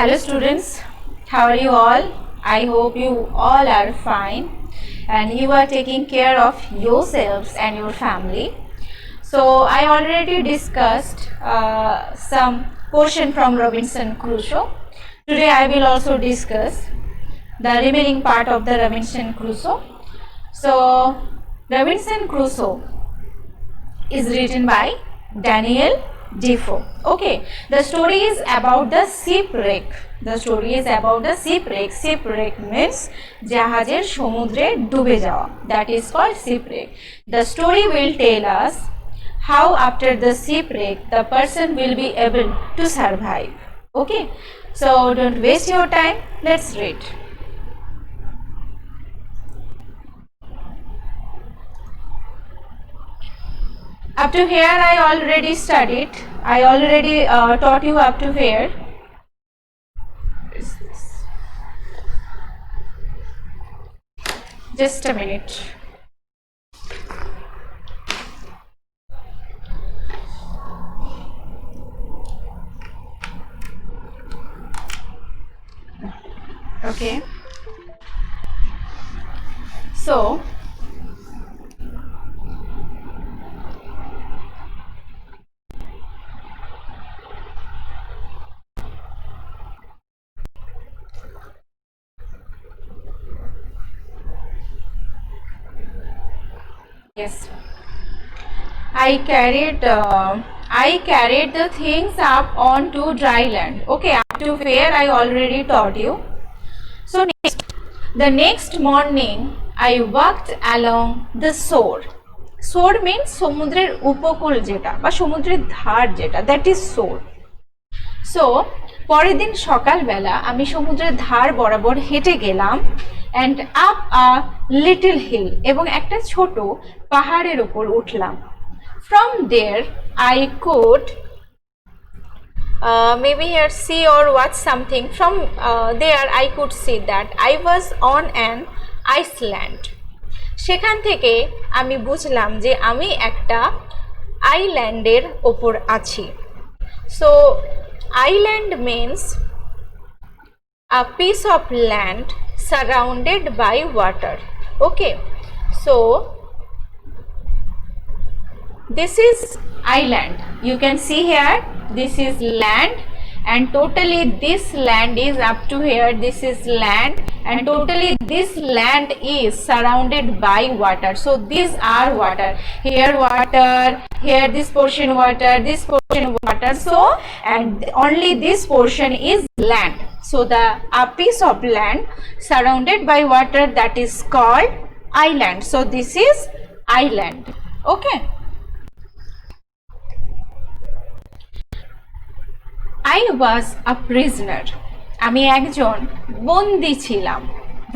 Hello students, how are you all? I hope you all are fine and you are taking care of yourselves and your family. So I already discussed some portion from Robinson Crusoe. Today I will also discuss the remaining part of the Robinson Crusoe. So Robinson Crusoe is written by Daniel Defoe. Okay, the story is about the shipwreck. The story is about the shipwreck. Shipwreck means জাহাজের সমুদ্রে ডুবে যাওয়া. That is called shipwreck. The story will tell us how after the shipwreck the person will be able to survive. Okay, so don't waste your time. Let's read. Up to here I already studied. I already taught you up to here. Just a minute. Okay. So yes, I carried the things up onto dry land. Okay, up to where I already taught you. So the next morning I walked along the shore. Shore means সমুদ্রের উপকূল যেটা বা সমুদ্রের ধার যেটা, that is shore. So পরের দিন সকালবেলা আমি সমুদ্রের ধার বরাবর হেঁটে গেলাম and up a little hill এবং একটা ছোট পাহাড়ের উপর উঠলাম. From there I could maybe here see or watch something. From there I could see that I was on an island. সেখান থেকে আমি বুঝলাম যে আমি একটা আইল্যান্ডের ওপর আছি. So island means a piece of land surrounded by water. Okay, so this is island. You can see here this is land and totally this land is up to here. This is land and totally this land is surrounded by water. So these are water. Here water, here this portion water, this portion water. So and only this portion is land. So the a piece of land surrounded by water, that is called island. So this is island. Okay. I was a prisoner. আমি একজন বন্দী ছিলাম.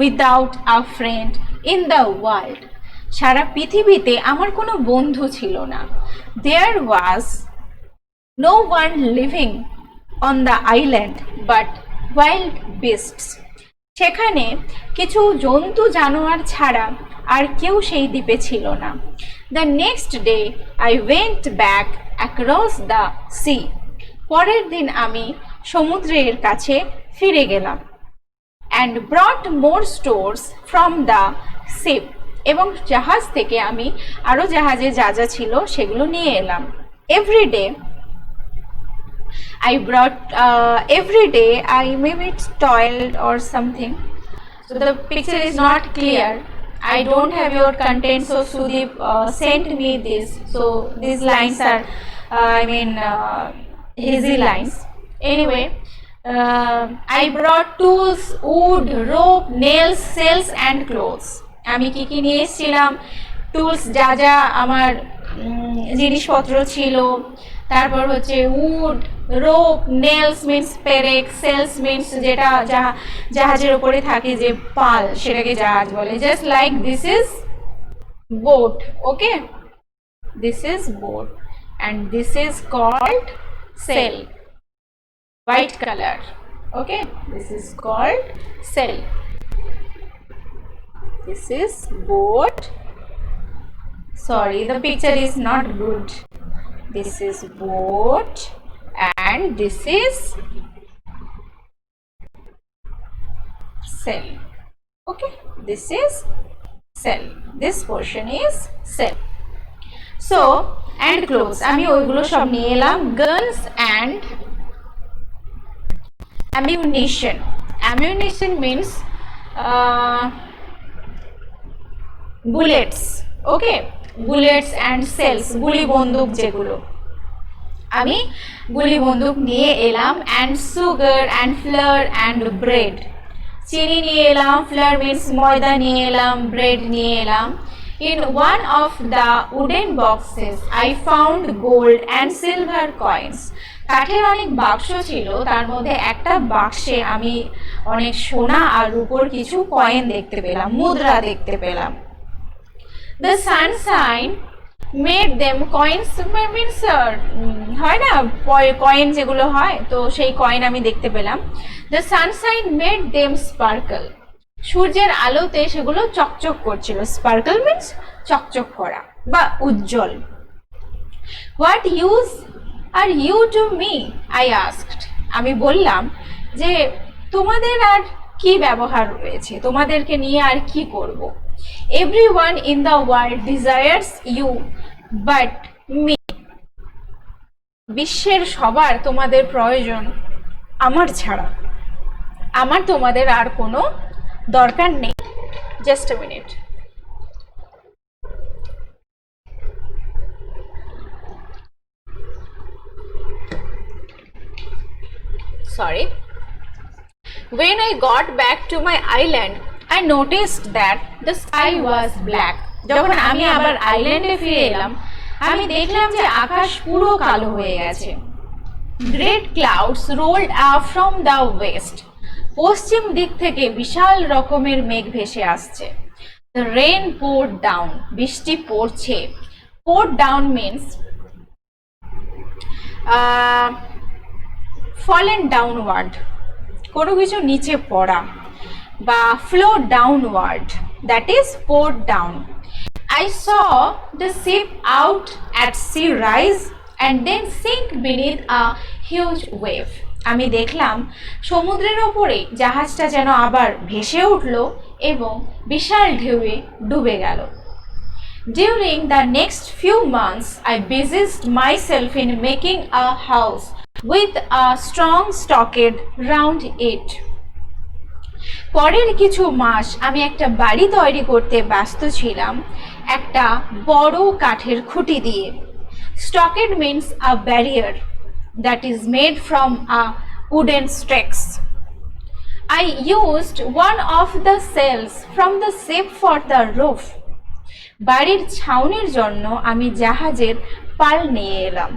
Without a friend in the world. সারা পৃথিবীতে আমার কোনো বন্ধু ছিল না. There was no one living on the island but wild beasts. সেখানে কিছু জন্তু জানোয়ার ছাড়া আর কেউ সেই দ্বীপে ছিল না. The next day I went back across the sea. পরের দিন আমি সমুদ্রের কাছে ফিরে গেলাম and brought more stores from the ship. এবং জাহাজ থেকে আমি আরো জাহাজে যা যা ছিল সেগুলো নিয়ে এলাম. Every day I maybe toiled or something. So the picture is not clear. I don't have your content, so Sudeep sent me this. So these lines are easy lines. Anyway, I brought tools, wood, rope, nails, shells and clothes. আমি কি কি নিয়ে এসেছিলাম? Tools, যা যা আমার জিনিসপত্র ছিল, তারপর হচ্ছে উড, রোপ, নেলস মিন্স পেরেক, সেলস মিন্স যেটা জাহাজের উপরে থাকে যে পাল, সেটাকে জাহাজ বলে. Just like this is boat. Okay, this is boat and this is called sail, white color. Okay, this is called sail. This is boat. Sorry, the picture is not good. This is boat and this is cell. Okay, this is cell. This portion is cell. So and clothes, আমি ওইগুলো সব নিয়ে এলাম. Guns and ammunition. Ammunition means bullets. Okay, bullets and shells, গুলি বন্দুক যেগুলো, আমি গুলি বন্দুক নিয়ে এলাম. and sugar and flour and bread, চিনি নিয়ে এলাম, flour means ময়দা নিয়ে এলাম, bread নিয়ে এলাম. In one of the wooden boxes I found gold and silver coins. কাঠের অনেক বাক্স ছিল, তার মধ্যে একটা বাক্সে আমি অনেক সোনা আর রূপোর কিছু কয়েন দেখতে পেলাম, মুদ্রা দেখতে পেলাম. The sunshine made them coins means হয় না কয়েন যেগুলো হয়, তো সেই কয়েন আমি দেখতে পেলাম. The sunshine made them sparkle. সূর্যের আলোতে সেগুলো চকচক করছিল. স্পার্কল মিন্স চকচক করা বা উজ্জ্বল. What use are you to me? I asked. আমি বললাম যে তোমাদের আর কি ব্যবহার রয়েছে, তোমাদেরকে নিয়ে আর কি করব. Everyone in the world desires you but me. বিশ্বের সবার তোমাদের প্রয়োজন আমার ছাড়া, আমার তোমাদের আর কোনো দরকার নেই. Just a minute. Sorry. When I got back to my island, I noticed that the sky was black. যখন আমি আবার আইল্যান্ডে ফিরে এলাম, আমি দেখলাম যে আকাশ পুরো কালো হয়ে গেছে. Great clouds rolled up from the west. পশ্চিম দিক থেকে বিশাল রকমের মেঘ ভেসে আসছে. The rain poured down. বৃষ্টি পড়ছে. Poured down means fallen downward, কোনো কিছু নিচে পড়া, বা flow downward, that is poured down. I saw the ship out at sea rise and then sink beneath a huge wave. আমি দেখলাম সমুদ্রের ওপরে জাহাজটা যেন আবার ভেসে উঠল এবং বিশাল ঢেউয়ে ডুবে গেল. During the next few months, I busied myself in making a house with a strong stockade round it. পরের কিছু মাস আমি একটা বাড়ি তৈরি করতে ব্যস্ত ছিলাম একটা বড় কাঠের খুঁটি দিয়ে. Stockade means a barrier that is made from a wooden stakes. I used one of the sails from the ship for the roof. বাড়ির ছাউনির জন্য আমি জাহাজের পাল নিয়ে এলাম.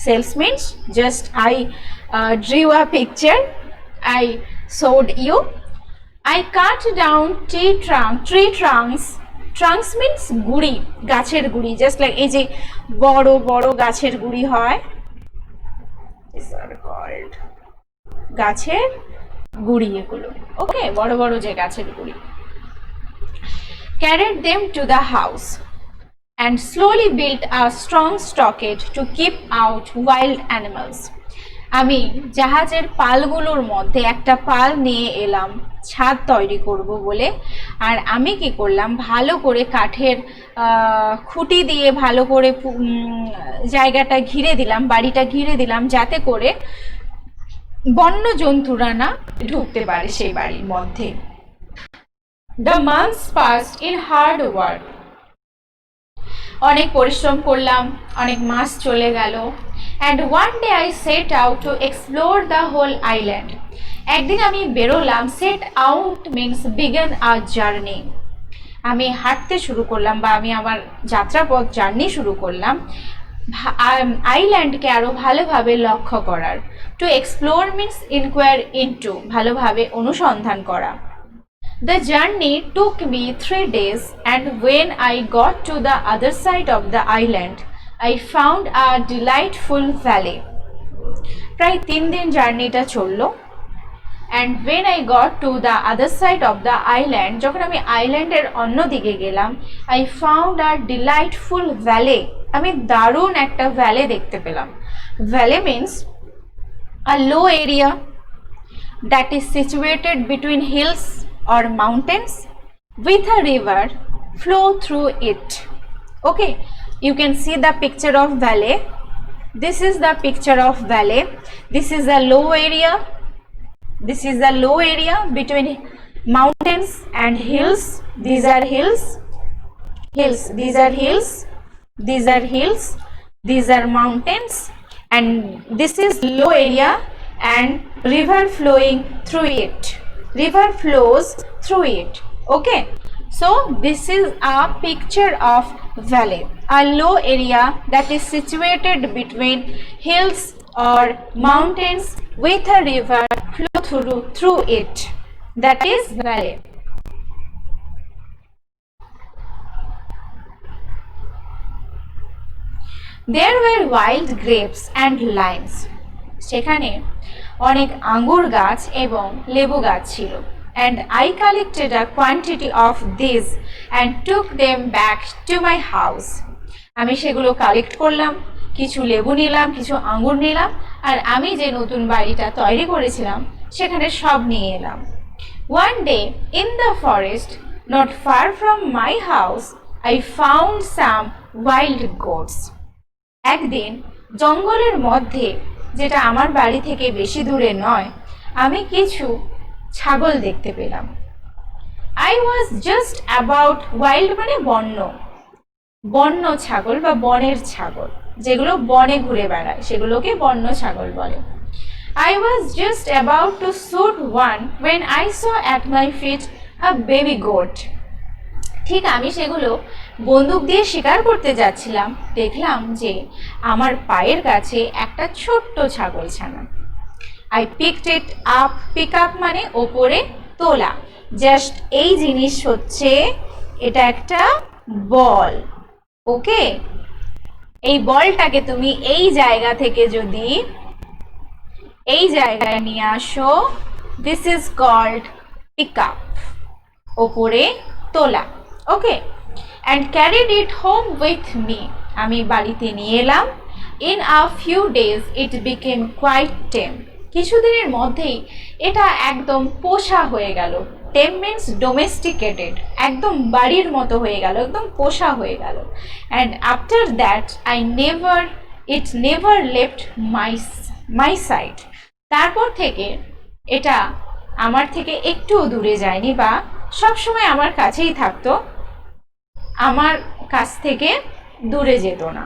Sails means just I drew a picture, I showed you. I cut down tree trunks. Trunks means গুড়ি, গাছের গুড়ি, just like এই যে বড় বড় গাছের গুড়ি হয়, these are called গাছের গুড়ি এগুলো. ওকে, বড় বড় যে গাছের গুড়ি. Carried them to the house and slowly built a strong stockade to keep out wild animals. আমি জাহাজের পালগুলোর মধ্যে একটা পাল নিয়ে এলাম ছাদ তৈরি করব বলে, আর আমি কি করলাম, ভালো করে কাঠের খুঁটি দিয়ে ভালো করে জায়গাটা ঘিরে দিলাম, বাড়িটা ঘিরে দিলাম, যাতে করে বন্য জন্তুরা না ঢুকতে পারে সেই বাড়ির মধ্যে. The months passed in hard work. অনেক পরিশ্রম করলাম, অনেক মাস চলে গেল. And one day I set out to explore the whole island. একদিন আমি বেরোলাম. Set out means begin a journey. আমি হাঁটতে শুরু করলাম বা আমি আমার যাত্রাপথ জার্নি শুরু করলাম আইল্যান্ডকে আরো ভালোভাবে লক্ষ্য করার. To explore means inquire into, ভালোভাবে অনুসন্ধান করা. The journey took me 3 days, and when I got to the other side of the island, I found a delightful valley. প্রায় 3 দিন জার্নিটা চললো. And when I got to the other side of the island, যখন আমি আইল্যান্ডের অন্য দিকে গেলাম, I found a delightful valley. আমি দারুণ একটা ভ্যালি দেখতে পেলাম. Valley means a low area that is situated between hills or mountains with a river flow through it. Okay, you can see the picture of valley. This is the picture of valley. This is a low area. This is a low area between mountains and hills. These are hills. Hills. These are hills. These are hills. These are mountains. And this is low area and river flowing through it. River flows through it. Okay. So this is a picture of valley, a low area that is situated between hills or mountains with a river flow through it. That is valley. There were wild grapes and limes. সেখানে অনেক আঙ্গুর গাছ এবং লেবু গাছ ছিল। And I collected a quantity of these and took them back to my house. আমি সেগুলো কালেক্ট করলাম, কিছু লেবু নিলাম, কিছু আঙ্গুর নিলাম, আর আমি যে নতুন বাড়িটা তৈরি করেছিলাম সেখানে সব নিয়ে এলাম। One day in the forest, not far from my house, I found some wild goats. একদিন জঙ্গলের মধ্যে, যেটা আমার বাড়ি থেকে বেশি দূরে নয়, আমি কিছু ছাগল দেখতে পেলাম। I was just about wild মানে বন্য, বন্য ছাগল বা বনের ছাগল, যেগুলো বনে ঘুরে বেড়ায় সেগুলোকে বন্য ছাগল বলে। I was just about to shoot one when I saw at my feet a baby goat. ঠিক আমি সেগুলো বন্দুক দিয়ে শিকার করতে যাচ্ছিলাম, দেখলাম যে আমার পায়ের কাছে একটা ছোট্ট ছাগলছানা। I picked it up. pick up মানে ওপরে তোলা। জাস্ট এই জিনিস হচ্ছে, এটা একটা বল। ওকে, এই বলটাকে তুমি এই জায়গা থেকে যদি এই জায়গায় নিয়ে আসো, this is called pick up, ওপরে তোলা। Okay, and carried it home with me, আমি বাড়িতে নিয়ে এলাম। In a few days it became quite tame, কিছুদিনের মধ্যেই এটা একদম পোষা হয়ে গেল। টেম মিন্স ডোমেস্টিকেটেড, একদম বাড়ির মতো হয়ে গেল, একদম পোষা হয়ে গেল। And after that it never left my side, তারপর থেকে এটা আমার থেকে একটুও দূরে যায়নি, বা সবসময় আমার কাছেই থাকতো, আমার কাছ থেকে দূরে যেত না।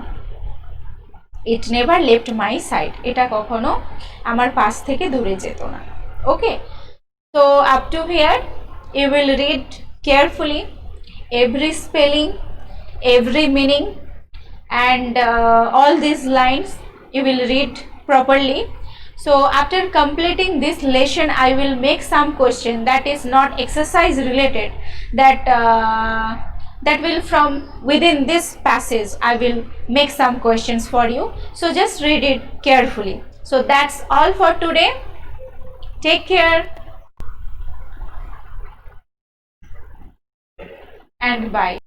It never left my side, এটা কখনো আমার পাশ থেকে দূরে যেত না। ওকে, so up to here you will read carefully every spelling, every meaning, and all these lines you will read properly. So after completing this lesson I will make some question that is not exercise related, that will from within this passage I will make some questions for you, so just read it carefully. So that's all for today. Take care and bye.